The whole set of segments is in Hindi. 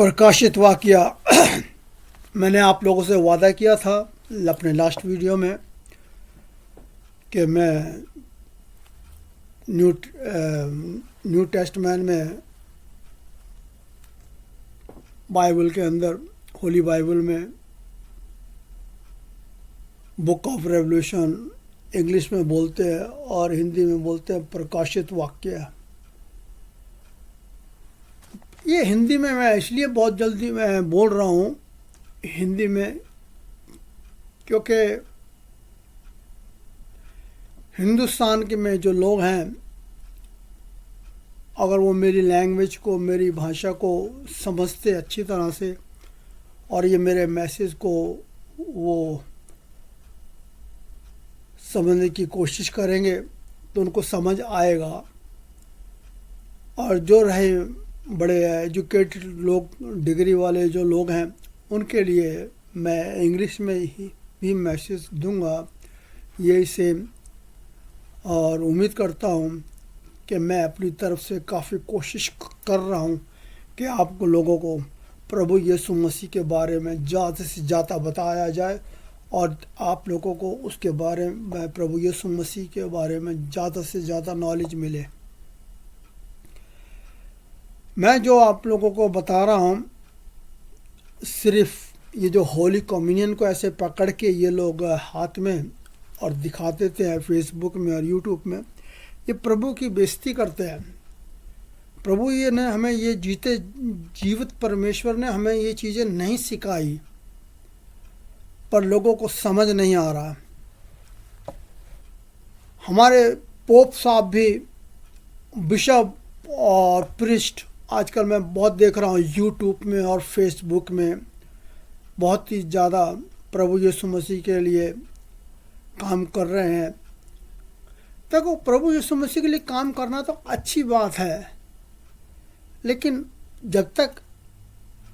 प्रकाशित वाकया मैंने आप लोगों से वादा किया था अपने लास्ट वीडियो में कि मैं न्यू टेस्टमेंट में बाइबल के अंदर होली बाइबल में बुक ऑफ रेवल्यूशन इंग्लिश में बोलते हैं और हिंदी में बोलते हैं प्रकाशित वाक्य। ये हिंदी में मैं इसलिए बहुत जल्दी मैं बोल रहा हूँ हिंदी में क्योंकि हिंदुस्तान के में जो लोग हैं अगर वो मेरी लैंग्वेज को मेरी भाषा को समझते अच्छी तरह से और ये मेरे मैसेज को वो समझने की कोशिश करेंगे तो उनको समझ आएगा। और जो रहे बड़े एजुकेटेड लोग डिग्री वाले जो लोग हैं उनके लिए मैं इंग्लिश में ही भी मैसेज दूंगा यही से। और उम्मीद करता हूँ कि मैं अपनी तरफ से काफ़ी कोशिश कर रहा हूँ कि आपको लोगों को प्रभु यीशु मसीह के बारे में ज़्यादा से ज़्यादा बताया जाए और आप लोगों को उसके बारे में प्रभु यीशु मसीह के बारे में ज़्यादा से ज़्यादा नॉलेज मिले। मैं जो आप लोगों को बता रहा हूँ सिर्फ ये जो होली कम्युनियन को ऐसे पकड़ के ये लोग हाथ में और दिखा देते हैं फेसबुक में और यूट्यूब में, ये प्रभु की बेइज्जती करते हैं। प्रभु ये ने हमें ये जीवित परमेश्वर ने हमें ये चीज़ें नहीं सिखाई पर लोगों को समझ नहीं आ रहा। हमारे पोप साहब भी बिशप और प्रिस्ट आजकल मैं बहुत देख रहा हूँ यूट्यूब में और फेसबुक में बहुत ही ज़्यादा प्रभु यीशु मसीह के लिए काम कर रहे हैं। देखो प्रभु यीशु मसीह के लिए काम करना तो अच्छी बात है, लेकिन जब तक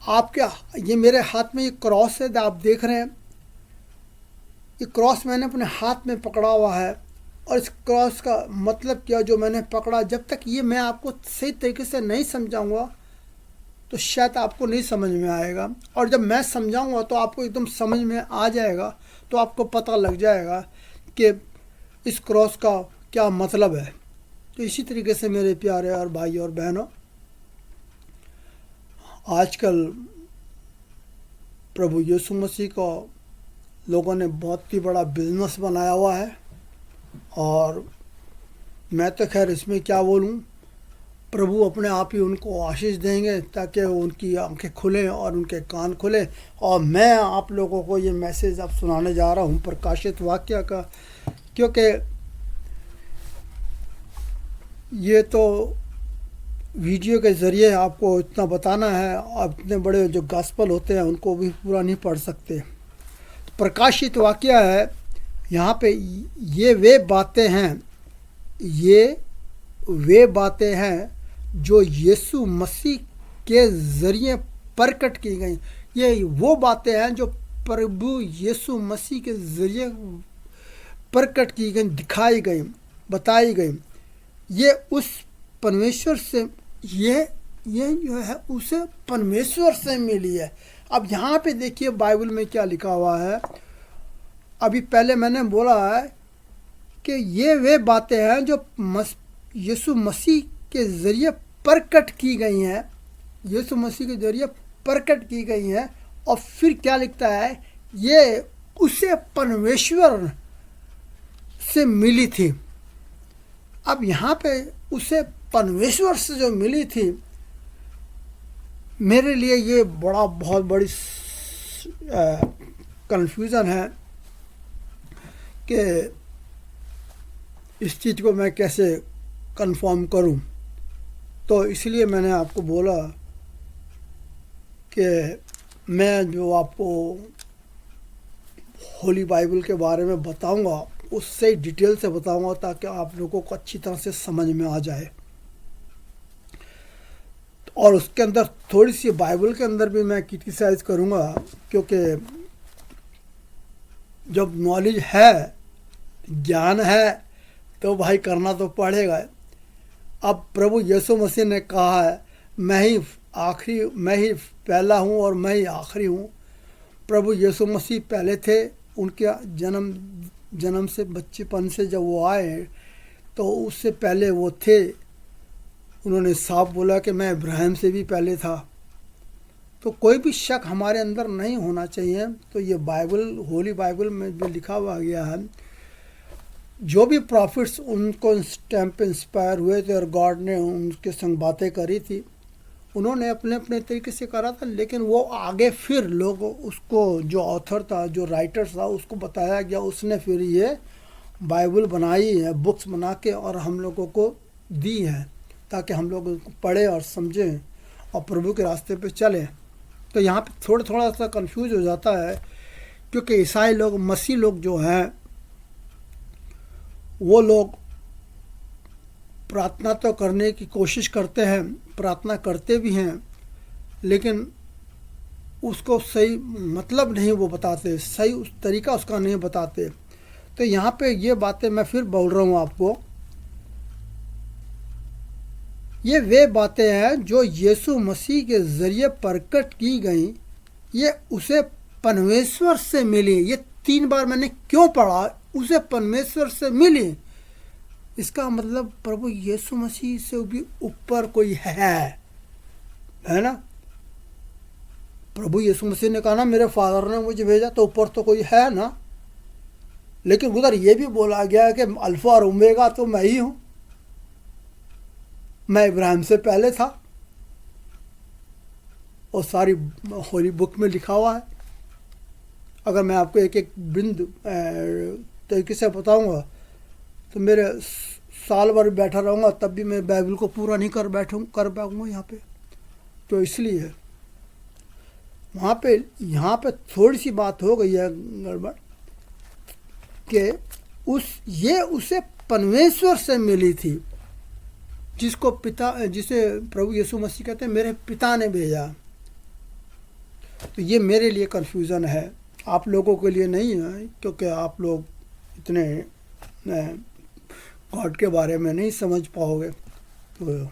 आपके ये मेरे हाथ में ये क्रॉस है आप देख रहे हैं, ये क्रॉस मैंने अपने हाथ में पकड़ा हुआ है और इस क्रॉस का मतलब क्या जो मैंने पकड़ा, जब तक ये मैं आपको सही तरीके से नहीं समझाऊंगा तो शायद आपको नहीं समझ में आएगा। और जब मैं समझाऊंगा तो आपको एकदम समझ में आ जाएगा, तो आपको पता लग जाएगा कि इस क्रॉस का क्या मतलब है। तो इसी तरीके से मेरे प्यारे और भाई और बहनों, आजकल प्रभु यीशु मसीह को लोगों ने बहुत ही बड़ा बिजनेस बनाया हुआ है और मैं तो खैर इसमें क्या बोलूं, प्रभु अपने आप ही उनको आशीष देंगे ताकि उनकी आंखें खुलें और उनके कान खुले। और मैं आप लोगों को ये मैसेज अब सुनाने जा रहा हूँ प्रकाशित वाक्य का, क्योंकि ये तो वीडियो के ज़रिए आपको इतना बताना है, अब इतने बड़े जो गॉस्पेल होते हैं उनको भी पूरा नहीं पढ़ सकते। तो प्रकाशित वाक्य है, यहाँ पे ये वे बातें हैं जो यीशु मसीह के ज़रिए प्रकट की गई। ये वो बातें हैं जो प्रभु यीशु मसीह के ज़रिए प्रकट की गई, दिखाई गई, बताई गई। ये उस परमेश्वर से ये जो है उसे परमेश्वर से मिली है। अब यहाँ पे देखिए बाइबल में क्या लिखा हुआ है। अभी पहले मैंने बोला है कि ये वे बातें हैं जो यीशु मसीह के ज़रिए प्रकट की गई हैं, यीशु मसीह के ज़रिए प्रकट की गई हैं। और फिर क्या लिखता है, ये उसे परमेश्वर से मिली थी। अब यहाँ पे उसे परमेश्वर से जो मिली थी, मेरे लिए ये बहुत बड़ी कन्फ्यूज़न है कि इस चीज़ को मैं कैसे कंफर्म करूं। तो इसलिए मैंने आपको बोला कि मैं जो आपको होली बाइबल के बारे में बताऊंगा उससे डिटेल से बताऊंगा ताकि आप लोगों को अच्छी तरह से समझ में आ जाए। और उसके अंदर थोड़ी सी बाइबल के अंदर भी मैं क्रिटिसाइज करूंगा, क्योंकि जब नॉलेज है, ज्ञान है, तो भाई करना तो पड़ेगा। अब प्रभु यीशु मसीह ने कहा है, मैं ही आखिरी, मैं ही पहला हूँ और मैं ही आखिरी हूँ। प्रभु यीशु मसीह पहले थे, उनके जन्म से, बच्चेपन से जब वो आए तो उससे पहले वो थे। उन्होंने साफ बोला कि मैं इब्राहिम से भी पहले था। तो कोई भी शक हमारे अंदर नहीं होना चाहिए। तो ये बाइबल, होली बाइबल में भी लिखा हुआ गया है, जो भी प्रॉफिट्स उनको इस टाइम पे इंस्पायर हुए थे और गॉड ने उनके संग बातें करी थी, उन्होंने अपने अपने तरीके से करा था। लेकिन वो आगे फिर लोग उसको, जो ऑथर था, जो राइटर था, उसको बताया गया, उसने फिर ये बाइबल बनाई है, बुक्स बना के, और हम लोगों को दी है ताकि हम लोग उसको पढ़ें और समझें और प्रभु के रास्ते पे चलें। तो यहाँ पे थोड़ा सा कंफ्यूज हो जाता है, क्योंकि ईसाई लोग, मसीह लोग जो हैं, वो लोग प्रार्थना तो करने की कोशिश करते हैं, प्रार्थना करते भी हैं, लेकिन उसको सही मतलब नहीं वो बताते, सही उस तरीका उसका नहीं बताते। तो यहाँ पे ये बातें मैं फिर बोल रहा हूँ आपको, ये वे बातें हैं जो यीशु मसीह के ज़रिए प्रकट की गई, ये उसे परमेश्वर से मिली। ये 3 बार मैंने क्यों पढ़ा, उसे परमेश्वर से मिली। इसका मतलब प्रभु यीशु मसीह से भी ऊपर कोई है ना। प्रभु यीशु मसीह ने कहा ना, मेरे फादर ने मुझे भेजा, तो ऊपर तो कोई है ना। लेकिन उधर ये भी बोला गया कि अल्फा और ओमेगा तो मैं ही हूँ, मैं इब्राहिम से पहले था, और सारी होली बुक में लिखा हुआ है। अगर मैं आपको एक एक बिंदु तरीके से बताऊंगा तो मेरे साल भर बैठा रहूँगा, तब भी मैं बाइबल को पूरा नहीं कर पाऊँगा यहाँ पे। तो इसलिए यहाँ पे थोड़ी सी बात हो गई है गड़बड़, कि ये उसे परमेश्वर से मिली थी, जिसे प्रभु यीशु मसीह कहते हैं मेरे पिता ने भेजा। तो ये मेरे लिए कन्फ्यूज़न है, आप लोगों के लिए नहीं है, क्योंकि आप लोग इतने गॉड के बारे में नहीं समझ पाओगे। तो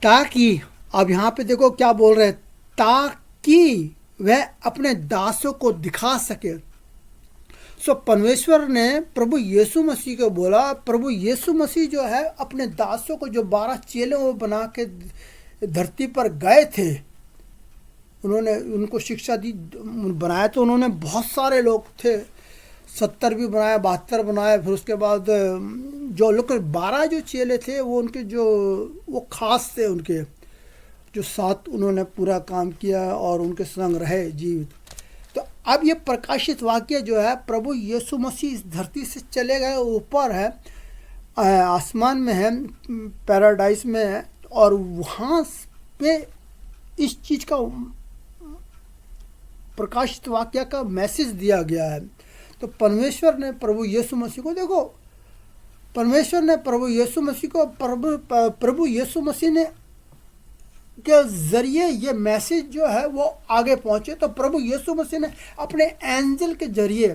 ताकि, अब यहाँ पे देखो क्या बोल रहे हैं, ताकि वह अपने दासों को दिखा सके। सो परमेश्वर ने प्रभु यीशु मसीह को बोला। प्रभु यीशु मसीह जो है अपने दासों को, जो 12 चेले वो बना के धरती पर गए थे, उन्होंने उनको शिक्षा दी, बनाया तो उन्होंने बहुत सारे लोग थे, 70 भी बनाए, 72 बनाए। फिर उसके बाद जो लोग 12 जो चेले थे, वो उनके जो वो खास थे, उनके जो साथ उन्होंने पूरा काम किया और उनके संग रहे जीवित। तो अब ये प्रकाशित वाक्य जो है, प्रभु यीशु मसीह इस धरती से चले गए, ऊपर है, आसमान में है, पैराडाइस में है, और वहाँ पे इस चीज़ का प्रकाशित वाक्य का मैसेज दिया गया है। तो परमेश्वर ने प्रभु यीशु मसीह को, देखो, परमेश्वर ने प्रभु यीशु मसीह को, प्रभु यीशु मसीह ने के ज़रिए ये मैसेज जो है वो आगे पहुँचे। तो प्रभु यीशु मसीह ने अपने एंजल के ज़रिए,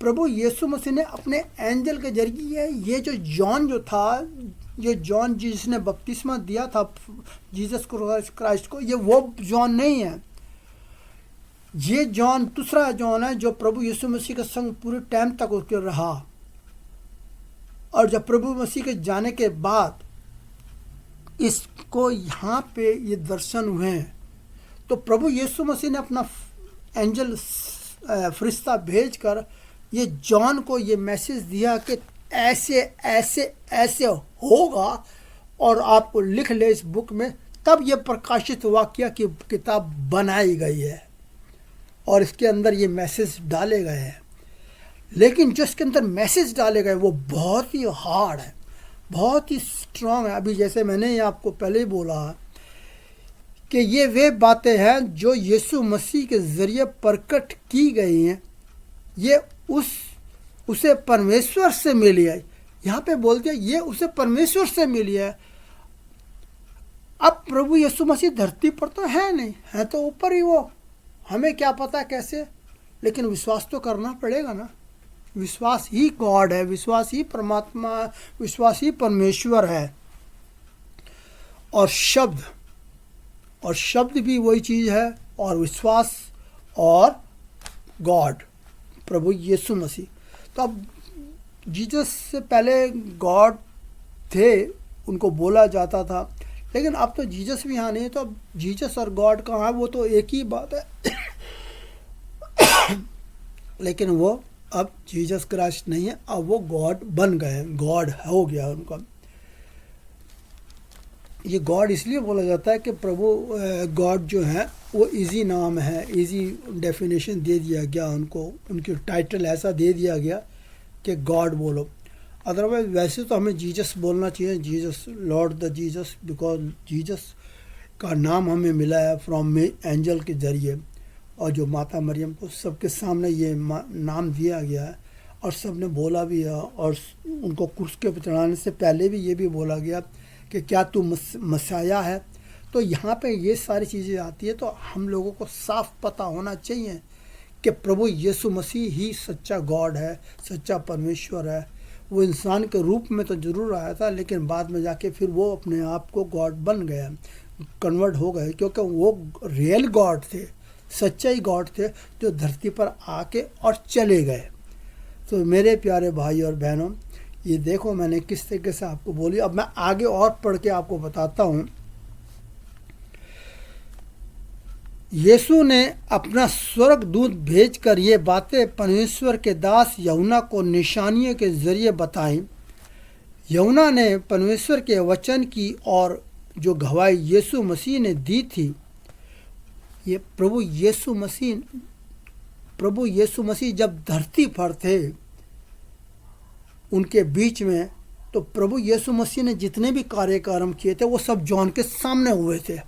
प्रभु यीशु मसीह ने अपने एंजल के ज़रिए, ये जो जॉन जो था, ये जॉन जिसने बपतिस्मा दिया था जीसस क्राइस्ट को, ये वो जॉन नहीं है। ये जॉन दूसरा जॉन है, जो प्रभु यीशु मसीह के संग पूरे टाइम तक उसके रहा। और जब प्रभु मसीह के जाने के बाद इसको यहाँ पे ये दर्शन हुए हैं, तो प्रभु यीशु मसीह ने अपना एंजल फरिश्ता भेजकर ये जॉन को ये मैसेज दिया कि ऐसे ऐसे ऐसे होगा, और आपको लिख ले इस बुक में। तब ये प्रकाशित वाक्य की किताब बनाई गई है और इसके अंदर ये मैसेज डाले गए हैं। लेकिन जो इसके अंदर मैसेज डाले गए वो बहुत ही हार्ड है, बहुत ही स्ट्रांग है। अभी जैसे मैंने आपको पहले ही बोला कि ये वे बातें हैं जो यीशु मसीह के ज़रिए प्रकट की गई हैं, ये उसे परमेश्वर से मिली है। यहाँ पे बोल दिया ये उसे परमेश्वर से मिली है। अब प्रभु यीशु मसीह धरती पर तो है नहीं, है तो ऊपर ही वो, हमें क्या पता कैसे, लेकिन विश्वास तो करना पड़ेगा ना। विश्वास ही गॉड है, विश्वास ही परमात्मा, विश्वास ही परमेश्वर है। और शब्द भी वही चीज़ है, और विश्वास और गॉड, प्रभु यीशु मसीह। तो अब जीसस से पहले गॉड थे, उनको बोला जाता था, लेकिन अब तो जीसस भी यहाँ नहीं है, तो अब जीसस और गॉड कहाँ है, वो तो एक ही बात है। लेकिन वो अब जीसस क्राइस्ट नहीं है, अब वो गॉड बन गए, गॉड हो गया उनका। ये गॉड इसलिए बोला जाता है कि प्रभु गॉड जो है वो इजी नाम है, इजी डेफिनेशन दे दिया गया उनको, उनकी टाइटल ऐसा दे दिया गया कि गॉड बोलो। अदरवाइज वैसे तो हमें जीसस बोलना चाहिए, Jesus, Lord the Jesus, because Jesus का नाम हमें मिला है फ्रॉम एंजल के ज़रिए, और जो माता मरियम को सबके सामने ये नाम दिया गया है, और सब ने बोला भी है, और उनको क्रूस के चढ़ाने से पहले भी ये भी बोला गया कि क्या तू मसाया है। तो यहाँ पे ये सारी चीज़ें आती है, तो हम लोगों को साफ पता होना चाहिए कि प्रभु यीशु मसीह ही सच्चा गॉड है, सच्चा परमेश्वर है। वो इंसान के रूप में तो ज़रूर आया था, लेकिन बाद में जाके फिर वो अपने आप को गॉड बन गया, कन्वर्ट हो गए, क्योंकि वो रियल गॉड थे, सच्चाई गॉड थे, जो धरती पर आके और चले गए। तो मेरे प्यारे भाई और बहनों, ये देखो मैंने किस तरीके से आपको बोली। अब मैं आगे और पढ़ के आपको बताता हूँ। यीशु ने अपना स्वर्गदूत भेजकर ये बातें परमेश्वर के दास यूहन्ना को निशानियों के जरिए बताई। यूहन्ना ने परमेश्वर के वचन की और जो गवाही यीशु मसीह ने दी थी, ये प्रभु यीशु मसीह जब धरती पर थे उनके बीच में, तो प्रभु यीशु मसीह ने जितने भी कार्यक्रम किए थे वो सब जॉन के सामने हुए थे।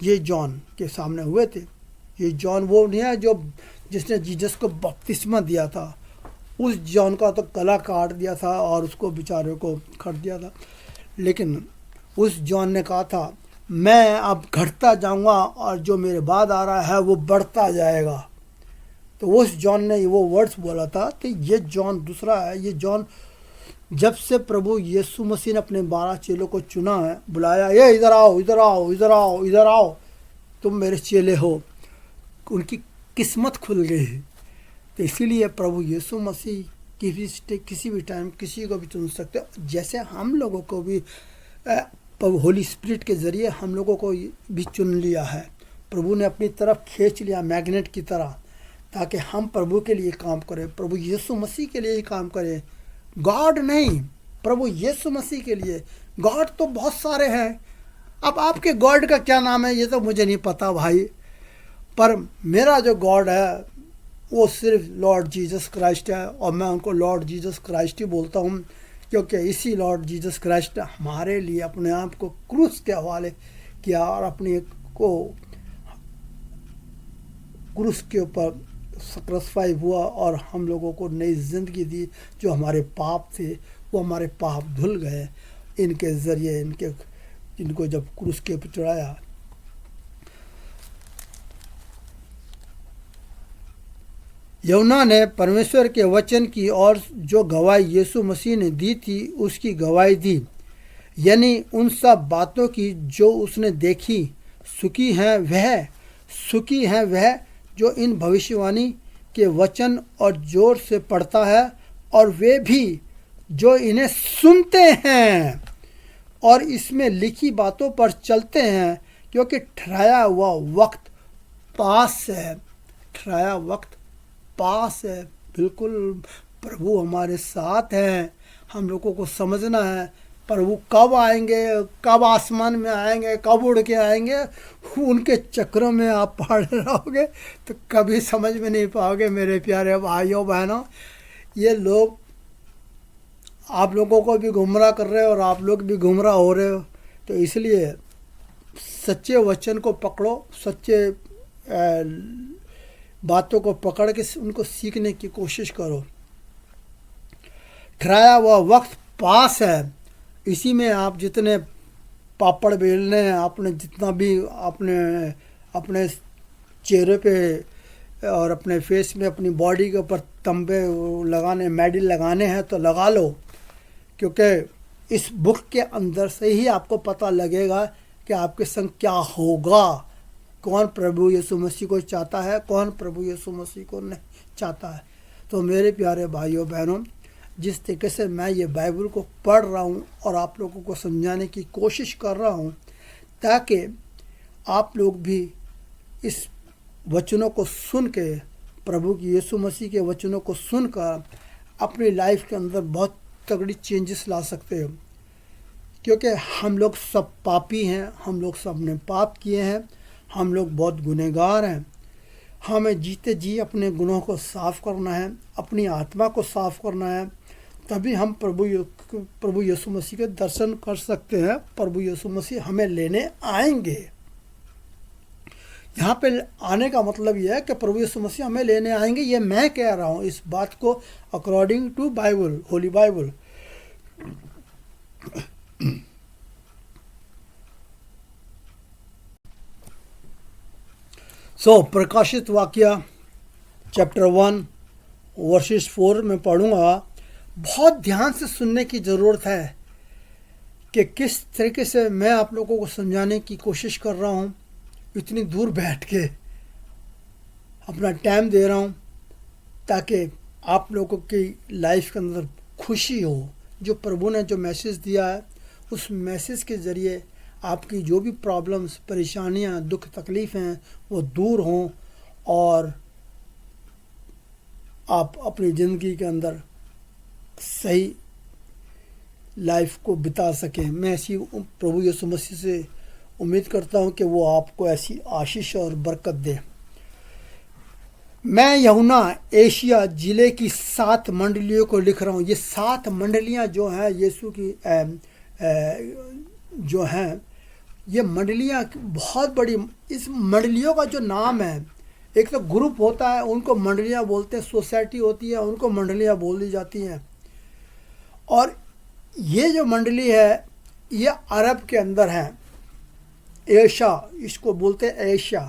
ये जॉन के सामने हुए थे। ये जॉन वो नहीं है जो जिसने जीसस को बपतिस्मा दिया था, उस जॉन का तो गला काट दिया था और उसको बेचारे को खट दिया था। लेकिन उस जॉन ने कहा था, मैं अब घटता जाऊंगा और जो मेरे बाद आ रहा है वो बढ़ता जाएगा। तो उस जॉन ने वो वर्ड्स बोला था। तो ये जॉन दूसरा है। ये जॉन जब से प्रभु यीशु मसीह ने अपने 12 चेलों को चुना है, बुलाया, ये इधर आओ, इधर आओ, इधर आओ, इधर आओ, तुम मेरे चेले हो, उनकी किस्मत खुल गई है। तो इसीलिए प्रभु यीशु मसीह किसी भी टाइम किसी को भी चुन सकते हो। जैसे हम लोगों को भी होली स्पिरिट के ज़रिए हम लोगों को भी चुन लिया है, प्रभु ने अपनी तरफ खींच लिया मैग्नेट की तरह, ताकि हम प्रभु के लिए काम करें, प्रभु यीशु मसीह के लिए ही काम करें। गॉड नहीं, प्रभु यीशु मसीह के लिए। गॉड तो बहुत सारे हैं। अब आपके गॉड का क्या नाम है ये तो मुझे नहीं पता भाई, पर मेरा जो गॉड है वो सिर्फ लॉर्ड जीसस क्राइस्ट है, और मैं उनको लॉर्ड जीसस क्राइस्ट ही बोलता हूँ, क्योंकि इसी लॉर्ड जीसस क्राइस्ट ने हमारे लिए अपने आप को क्रूस के हवाले किया और अपने को क्रूस के ऊपर सैक्रिफाई हुआ और हम लोगों को नई ज़िंदगी दी। जो हमारे पाप थे वो हमारे पाप धुल गए इनके ज़रिए, इनको जब क्रूस के ऊपर चढ़ाया। यूहन्ना ने परमेश्वर के वचन की और जो गवाही यीशु मसीह ने दी थी उसकी गवाही दी, यानी उन सब बातों की जो उसने देखी। सुखी है वह जो इन भविष्यवाणी के वचन और जोर से पढ़ता है, और वे भी जो इन्हें सुनते हैं और इसमें लिखी बातों पर चलते हैं, क्योंकि ठहराया हुआ वक्त पास है। ठहराया वक्त पास है। बिल्कुल प्रभु हमारे साथ हैं। हम लोगों को समझना है प्रभु कब आएंगे, कब आसमान में आएंगे, कब उड़ के आएंगे। उनके चक्रों में आप पड़े रहोगे तो कभी समझ में नहीं पाओगे। मेरे प्यारे भाइयों बहनों, ये लोग आप लोगों को भी गुमराह कर रहे हो और आप लोग भी गुमराह हो रहे हो। तो इसलिए सच्चे वचन को पकड़ो, सच्चे बातों को पकड़ के उनको सीखने की कोशिश करो। ठहराया हुआ वक्त पास है। इसी में आप जितने पापड़ बेलने हैं, आपने जितना भी अपने चेहरे पे और अपने फेस में, अपनी बॉडी के ऊपर तंबे लगाने, मेडल लगाने हैं तो लगा लो, क्योंकि इस बुक के अंदर से ही आपको पता लगेगा कि आपके संग क्या होगा, कौन प्रभु यीशु मसीह को चाहता है, कौन प्रभु यीशु मसीह को नहीं चाहता है। तो मेरे प्यारे भाइयों बहनों, जिस तरीके से मैं ये बाइबल को पढ़ रहा हूँ और आप लोगों को समझाने की कोशिश कर रहा हूँ, ताकि आप लोग भी इस वचनों को सुन के, प्रभु की यीशु मसीह के वचनों को सुनकर अपनी लाइफ के अंदर बहुत तगड़ी चेंजेस ला सकते हो। क्योंकि हम लोग सब पापी हैं, हम लोग सब ने पाप किए हैं, हम लोग बहुत गुनहगार हैं। हमें जीते जी अपने गुनों को साफ़ करना है, अपनी आत्मा को साफ़ करना है, तभी हम प्रभु यीशु मसीह के दर्शन कर सकते हैं। प्रभु यीशु मसीह हमें लेने आएंगे। यहाँ पे आने का मतलब यह है कि प्रभु यीशु मसीह हमें लेने आएंगे। ये मैं कह रहा हूँ इस बात को according to Bible, holy Bible. प्रकाशित वाक्य चैप्टर 1 वर्सेस 4 में पढ़ूंगा। बहुत ध्यान से सुनने की ज़रूरत है कि किस तरीके से मैं आप लोगों को समझाने की कोशिश कर रहा हूँ। इतनी दूर बैठ के अपना टाइम दे रहा हूँ ताकि आप लोगों की लाइफ के अंदर खुशी हो। जो प्रभु ने जो मैसेज दिया है, उस मैसेज के ज़रिए आपकी जो भी प्रॉब्लम्स, परेशानियाँ, दुख तकलीफ़ हैं, वो दूर हों और आप अपनी ज़िंदगी के अंदर सही लाइफ को बिता सकें। मैं ऐसी प्रभु यीशु मसीह से उम्मीद करता हूं कि वो आपको ऐसी आशीष और बरकत दे। मैं यूहन्ना एशिया ज़िले की 7 मंडलियों को लिख रहा हूं। ये 7 मंडलियां जो हैं यीशु की जो हैं, ये मंडलियां बहुत बड़ी। इस मंडलियों का जो नाम है, एक तो ग्रुप होता है, उनको मंडलियां बोलते हैं। सोसाइटी होती है, उनको मंडलियां बोल दी जाती हैं। और ये जो मंडली है, ये अरब के अंदर है। एशिया, इसको बोलते हैं एशिया।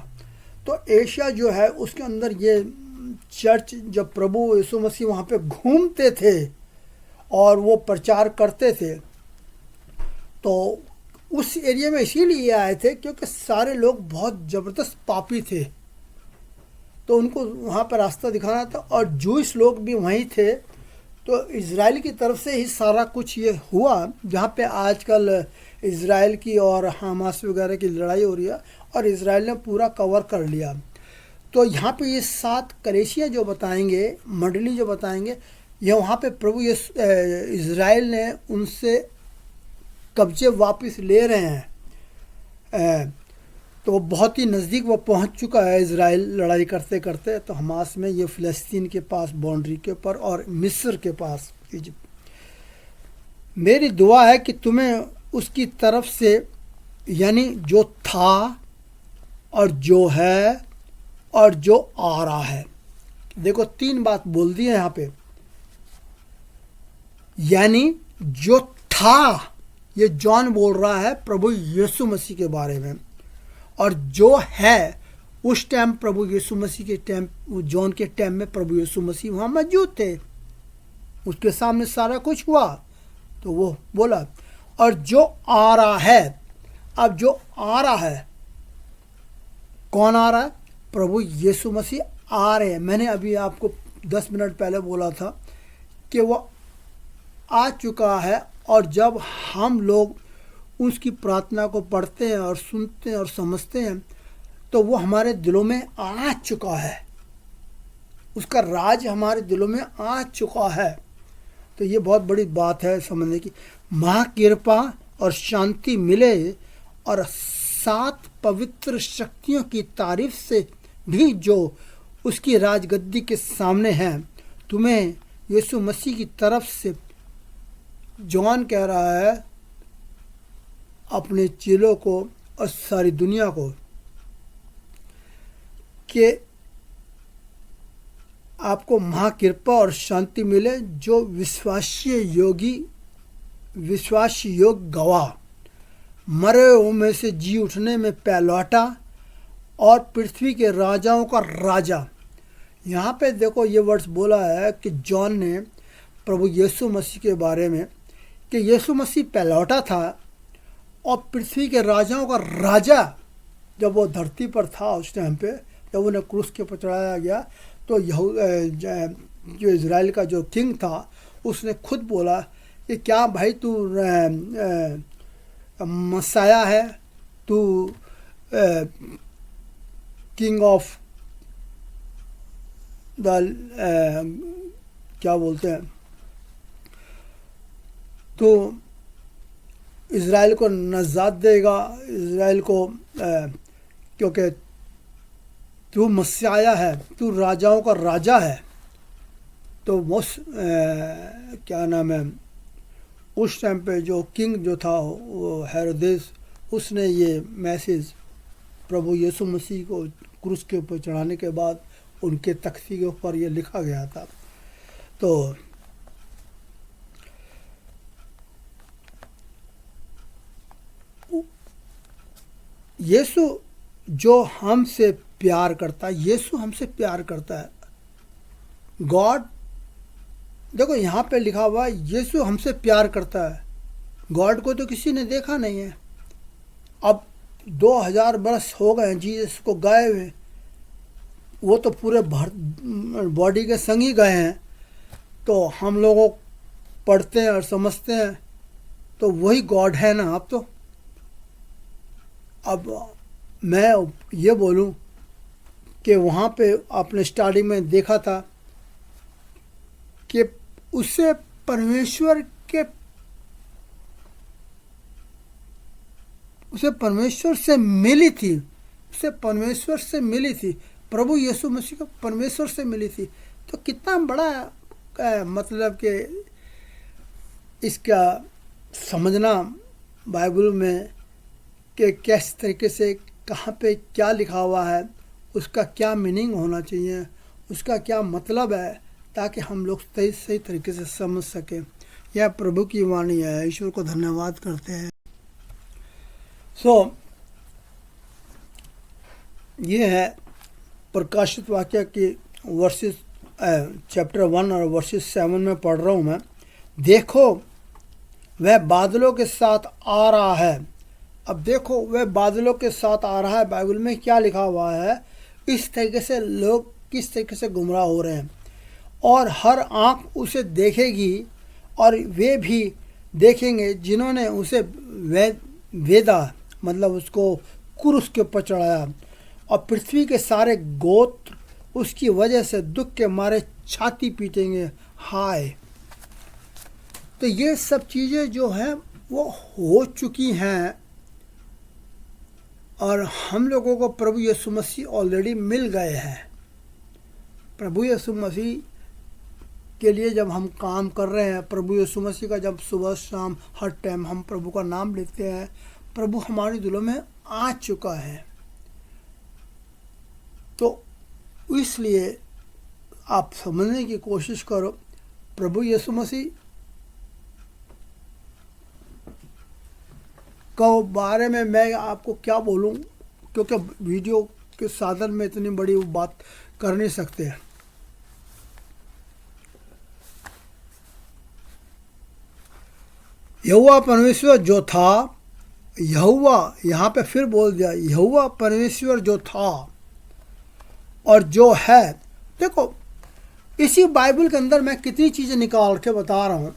तो एशिया जो है, उसके अंदर ये चर्च, जब प्रभु यीशु मसीह वहाँ पे घूमते थे और वो प्रचार करते थे, तो उस एरिया में इसीलिए आए थे क्योंकि सारे लोग बहुत ज़बरदस्त पापी थे, तो उनको वहाँ पर रास्ता दिखाना था। और जूइश लोग भी वहीं थे। तो इज़राइल की तरफ से ही सारा कुछ ये हुआ, जहाँ पे आजकल इज़राइल की और हमास वगैरह की लड़ाई हो रही है, और इज़राइल ने पूरा कवर कर लिया। तो यहाँ पे ये 7 कलीसियाँ जो बताएंगे, मंडली जो बताएंगे, ये वहाँ पे प्रभु इज़राइल ने उनसे कब्जे वापस ले रहे हैं। तो बहुत ही नज़दीक वो पहुँच चुका है इज़राइल लड़ाई करते करते। तो हमास में ये फ़लस्तीन के पास बाउंड्री के ऊपर और मिस्र के पास इजिप्ट। मेरी दुआ है कि तुम्हें उसकी तरफ से, यानी जो था और जो है और जो आ रहा है। देखो 3 बात बोल दी है यहाँ पे। यानी जो था, ये जॉन बोल रहा है प्रभु यीशु मसीह के बारे में। और जो है, उस टाइम प्रभु यीशु मसीह के टाइम, जॉन के टाइम में प्रभु यीशु मसीह वहाँ मौजूद थे, उसके सामने सारा कुछ हुआ। तो वो बोला। और जो आ रहा है, अब जो आ रहा है, कौन आ रहा है? प्रभु यीशु मसीह आ रहे हैं। मैंने अभी आपको 10 मिनट पहले बोला था कि वो आ चुका है। और जब हम लोग उसकी प्रार्थना को पढ़ते हैं और सुनते हैं और समझते हैं, तो वो हमारे दिलों में आ चुका है। उसका राज हमारे दिलों में आ चुका है। तो ये बहुत बड़ी बात है समझने की। माँ कृपा और शांति मिले और 7 पवित्र शक्तियों की तारीफ से भी जो उसकी राजगद्दी के सामने हैं, तुम्हें यीशु मसीह की तरफ से जॉन कह रहा है अपने चेलों को और सारी दुनिया को कि आपको महाकृपा और शांति मिले, जो विश्वास योग्य गवाह, मरे हुए में से जी उठने में पहलौटा और पृथ्वी के राजाओं का राजा। यहाँ पे देखो ये वर्ड्स बोला है कि जॉन ने प्रभु यीशु मसीह के बारे में कि यीशु मसीह पहलौटा था और पृथ्वी के राजाओं का राजा जब वो धरती पर था उस टाइम पे, जब उन्हें क्रूस के ऊपर चढ़ाया गया, तो जो इज़राइल का जो किंग था उसने खुद बोला कि क्या भाई तू मसाया है, तू किंग ऑफ द क्या बोलते हैं, तो इज़राइल को नजात देगा, इज़राइल को क्योंकि तू मसीहा है, तू राजाओं का राजा है। तो क्या नाम है, उस टाइम पे जो किंग जो था वो हेरोदेस, उसने ये मैसेज प्रभु यीशु मसीह को क्रूस के ऊपर चढ़ाने के बाद उनके तख्ती के ऊपर ये लिखा गया था। तो यीशु जो हमसे प्यार करता है, यीशु हमसे प्यार करता है। गॉड, देखो यहाँ पे लिखा हुआ है यीशु हमसे प्यार करता है। गॉड को तो किसी ने देखा नहीं है। अब 2000 बरस हो गए हैं जीसस को गए हुए, वो तो पूरे बॉडी के संग ही गए हैं। तो हम लोगों पढ़ते हैं और समझते हैं तो वही गॉड है ना। अब मैं ये बोलूं कि वहाँ पे आपने स्टार्टिंग में देखा था कि उसे परमेश्वर से मिली थी, उसे परमेश्वर से मिली थी, प्रभु यीशु मसीह को परमेश्वर से मिली थी। तो कितना बड़ा मतलब कि इसका समझना बाइबल में कि किस तरीके से कहाँ पे क्या लिखा हुआ है, उसका क्या मीनिंग होना चाहिए, उसका क्या मतलब है, ताकि हम लोग सही तरीके से समझ सकें। यह प्रभु की वाणी है। ईश्वर को धन्यवाद करते हैं। ये है प्रकाशित वाक्य की वर्सेस चैप्टर 1 और वर्सेस 7 में पढ़ रहा हूँ मैं। देखो वह बादलों के साथ आ रहा है। अब देखो वह बादलों के साथ आ रहा है, बाइबल में क्या लिखा हुआ है। इस तरीके से लोग किस तरीके से गुमराह हो रहे हैं, और हर आँख उसे देखेगी और वे भी देखेंगे जिन्होंने उसे वेदा, मतलब उसको क्रूस के ऊपर चढ़ाया, और पृथ्वी के सारे गोत्र उसकी वजह से दुख के मारे छाती पीटेंगे। हाय। तो ये सब चीज़ें जो हैं वो हो चुकी हैं, और हम लोगों को प्रभु यीशु मसीह ऑलरेडी मिल गए हैं। प्रभु यीशु मसीह के लिए जब हम काम कर रहे हैं, प्रभु यीशु मसीह का जब सुबह शाम हर टाइम हम प्रभु का नाम लेते हैं, प्रभु हमारे दिलों में आ चुका है। तो इसलिए आप समझने की कोशिश करो, प्रभु यीशु मसीह के बारे में मैं आपको क्या बोलूं, क्योंकि वीडियो के साधन में इतनी बड़ी बात कर नहीं सकते हैं। यहोवा परमेश्वर जो था, यहोवा यहाँ पे फिर बोल दिया, यहोवा परमेश्वर जो था और जो है। देखो इसी बाइबल के अंदर मैं कितनी चीज़ें निकाल के बता रहा हूँ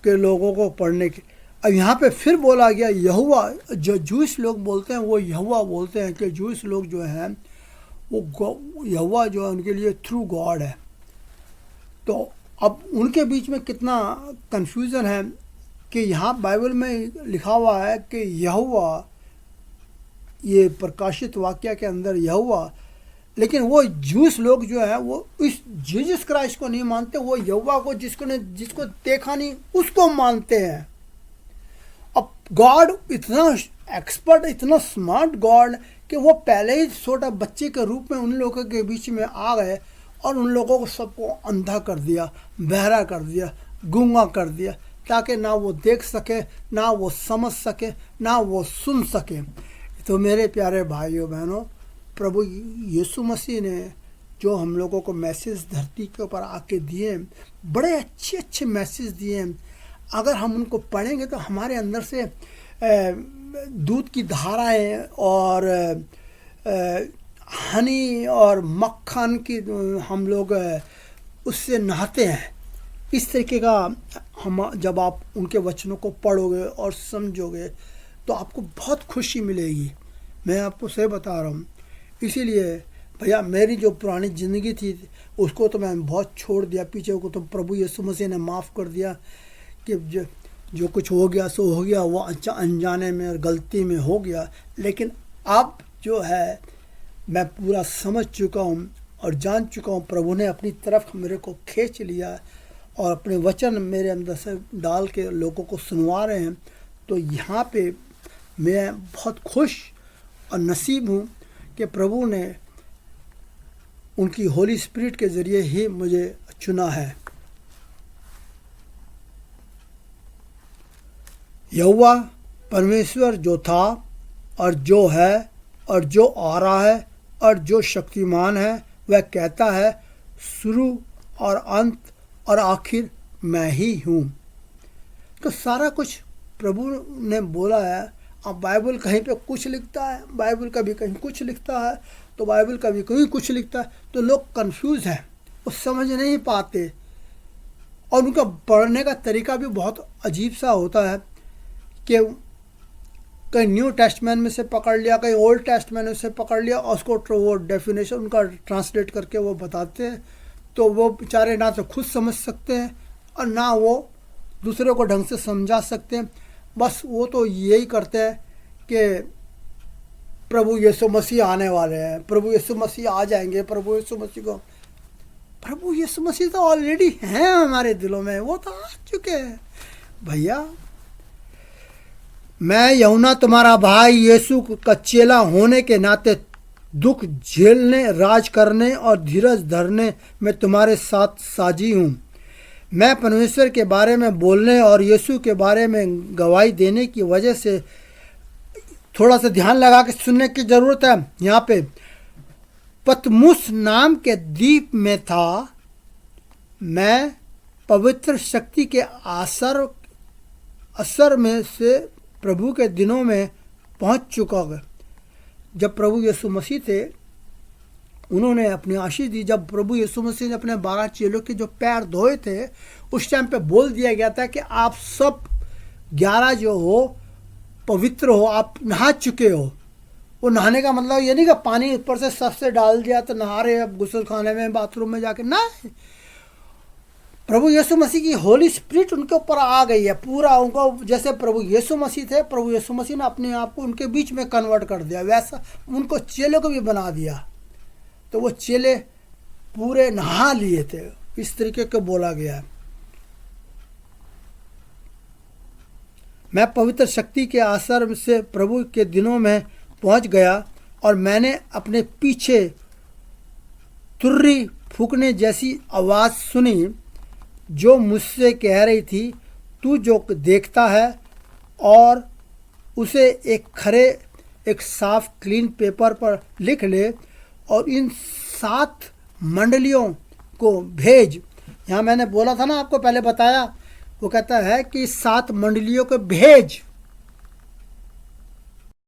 कि लोगों को पढ़ने की। अब यहाँ पे फिर बोला गया यहोवा, जो जूस लोग बोलते हैं वो यहोवा बोलते हैं, कि जूस लोग जो हैं वो यहोवा जो है उनके लिए थ्रू गॉड है। तो अब उनके बीच में कितना कन्फ्यूज़न है कि यहाँ बाइबल में लिखा हुआ है कि यहोवा, ये प्रकाशित वाक्य के अंदर यहोवा, लेकिन वो जूस लोग जो है वो इस जीसस क्राइस्ट को नहीं मानते, वो यहोवा को जिसको देखा नहीं उसको मानते हैं। अब गॉड इतना एक्सपर्ट, इतना स्मार्ट गॉड कि वो पहले ही छोटा बच्चे के रूप में उन लोगों के बीच में आ गए और उन लोगों को सबको अंधा कर दिया, बहरा कर दिया, गूंगा कर दिया, ताकि ना वो देख सके, ना वो समझ सके, ना वो सुन सके। तो मेरे प्यारे भाइयों बहनों, प्रभु यीशु मसीह ने जो हम लोगों को मैसेज धरती के ऊपर आके दिए, बड़े अच्छे मैसेज दिए। अगर हम उनको पढ़ेंगे तो हमारे अंदर से दूध की धाराएं और हनी और मक्खन की हम लोग उससे नहाते हैं। इस तरीके का हम जब आप उनके वचनों को पढ़ोगे और समझोगे तो आपको बहुत खुशी मिलेगी। मैं आपको सही बता रहा हूँ। इसीलिए भैया मेरी जो पुरानी ज़िंदगी थी उसको तो मैं बहुत छोड़ दिया पीछे को, तो प्रभु यीशु मसीह ने माफ़ कर दिया कि जो कुछ हो गया सो हो गया, वो अनजाने में और गलती में हो गया। लेकिन अब जो है मैं पूरा समझ चुका हूँ और जान चुका हूँ, प्रभु ने अपनी तरफ मेरे को खींच लिया और अपने वचन मेरे अंदर से डाल के लोगों को सुनवा रहे हैं। तो यहाँ पे मैं बहुत खुश और नसीब हूँ कि प्रभु ने उनकी होली स्पिरिट के ज़रिए ही मुझे चुना है। यहोवा परमेश्वर जो था और जो है और जो आ रहा है और जो शक्तिमान है, वह कहता है शुरू और अंत और आखिर मैं ही हूँ। तो सारा कुछ प्रभु ने बोला है। अब बाइबल कहीं पे कुछ लिखता है, बाइबल कभी कहीं कुछ लिखता है, तो बाइबल कभी कहीं कुछ लिखता है, तो लोग कंफ्यूज हैं, वो समझ नहीं पाते और उनका पढ़ने का तरीका भी बहुत अजीब सा होता है कि कहीं न्यू टेस्टमेंट में से पकड़ लिया, कहीं ओल्ड टेस्टमेंट में से पकड़ लिया और उसको वो डेफिनेशन उनका ट्रांसलेट करके वो बताते हैं। तो वो बेचारे ना तो खुद समझ सकते हैं और ना वो दूसरे को ढंग से समझा सकते हैं। बस वो तो यही करते हैं कि प्रभु यीशु मसीह आने वाले हैं, प्रभु यीशु मसीह आ जाएंगे, प्रभु यीशु मसीह तो ऑलरेडी हैं हमारे दिलों में, वो तो आ चुके हैं। भैया मैं यूहन्ना तुम्हारा भाई यीशु का चेला होने के नाते दुख झेलने, राज करने और धीरज धरने में तुम्हारे साथ साझी हूँ। मैं परमेश्वर के बारे में बोलने और यीशु के बारे में गवाही देने की वजह से थोड़ा सा ध्यान लगा के सुनने की ज़रूरत है। यहाँ पे पतमुस नाम के द्वीप में था। मैं पवित्र शक्ति के असर में से प्रभु के दिनों में पहुँच चुका है। जब प्रभु यीशु मसीह थे, उन्होंने अपनी आशीष दी। जब प्रभु यीशु मसीह ने अपने 12 चेलों के जो पैर धोए थे, उस टाइम पे बोल दिया गया था कि आप सब 11 जो हो पवित्र हो, आप नहा चुके हो। वो नहाने का मतलब ये नहीं कि पानी ऊपर से सबसे डाल दिया तो नहा रहे अब गुस्ल खाने में, बाथरूम में जाके, ना। प्रभु यीशु मसीह की होली स्पिरिट उनके ऊपर आ गई है पूरा। उनको जैसे प्रभु यीशु मसीह थे, प्रभु यीशु मसीह ने अपने आप को उनके बीच में कन्वर्ट कर दिया, वैसा उनको चेलों को भी बना दिया। तो वो चेले पूरे नहा लिए थे, इस तरीके को बोला गया है। मैं पवित्र शक्ति के असर से प्रभु के दिनों में पहुंच गया और मैंने अपने पीछे तुर्री फूकने जैसी आवाज़ सुनी जो मुझसे कह रही थी, तू जो देखता है और उसे एक साफ क्लीन पेपर पर लिख ले और इन 7 मंडलियों को भेज। यहाँ मैंने बोला था ना, आपको पहले बताया, वो कहता है कि 7 मंडलियों को भेज।